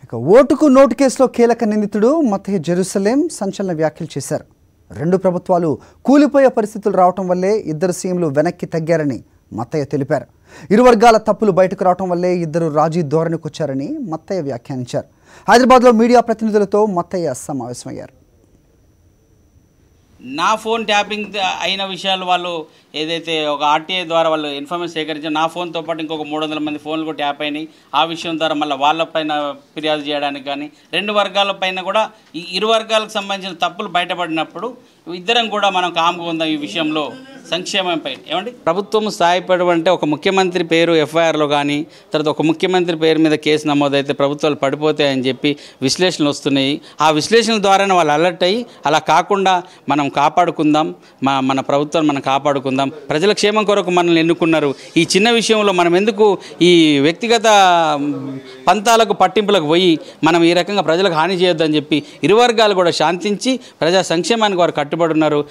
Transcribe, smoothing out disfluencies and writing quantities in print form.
ఇక ఓటుకు నోటు కేసులో కీలక నిందితుడు మత్తయ్య జెరూసలేం సంచలన వ్యాఖ్యలు చేశారు. రెండు ప్రభుత్వాలు కూలిపోయే పరిస్థితులు రావటం వల్లే ఇద్దరు సీఎంలు వెనక్కి తగ్గారని మత్తయ్య తెలిపారు. ఇరు వర్గాల తప్పులు బయటకు రావటం వల్లే ఇద్దరు రాజీ ధోరణికి వచ్చారని మత్తయ్య వ్యాఖ్యానించారు. హైదరాబాద్లో మీడియా ప్రతినిధులతో మత్తయ్య సమావేశమయ్యారు. నా ఫోన్ ట్యాపింగ్ అయిన విషయాలు వాళ్ళు ఏదైతే ఒక ఆర్టీఐ ద్వారా వాళ్ళు ఇన్ఫర్మేషన్ సేకరించారు. నా ఫోన్తో పాటు ఇంకొక 300 మంది ఫోన్లు కూడా ట్యాప్ అయినాయి. ఆ విషయం ద్వారా మళ్ళీ వాళ్ళపైన ఫిర్యాదు చేయడానికి కానీ రెండు వర్గాల పైన కూడా ఈ ఇరు వర్గాలకు సంబంధించిన తప్పులు బయటపడినప్పుడు ఇద్దరం కూడా మనం కామ్గా ఉందాం ఈ విషయంలో సంక్షేమంపై. ఏమండి ప్రభుత్వం స్థాయిపడి అంటే ఒక ముఖ్యమంత్రి పేరు ఎఫ్ఐఆర్లో కానీ తర్వాత ఒక ముఖ్యమంత్రి పేరు మీద కేసు నమోదైతే ప్రభుత్వాలు పడిపోతాయని చెప్పి విశ్లేషణలు వస్తున్నాయి. ఆ విశ్లేషణల ద్వారానే వాళ్ళు అలర్ట్ అయ్యి అలా కాకుండా మనం కాపాడుకుందాం, మన ప్రభుత్వాన్ని మనం కాపాడుకుందాం, ప్రజల క్షేమం కొరకు మనల్ని ఎన్నుకున్నారు. ఈ చిన్న విషయంలో మనం ఎందుకు ఈ వ్యక్తిగత పంతాలకు పట్టింపులకు పోయి మనం ఈ రకంగా ప్రజలకు హాని చేయొద్దని చెప్పి ఇరు వర్గాలు కూడా శాంతించి ప్రజా సంక్షేమానికి వారు కట్టుబడి ఉన్నారు.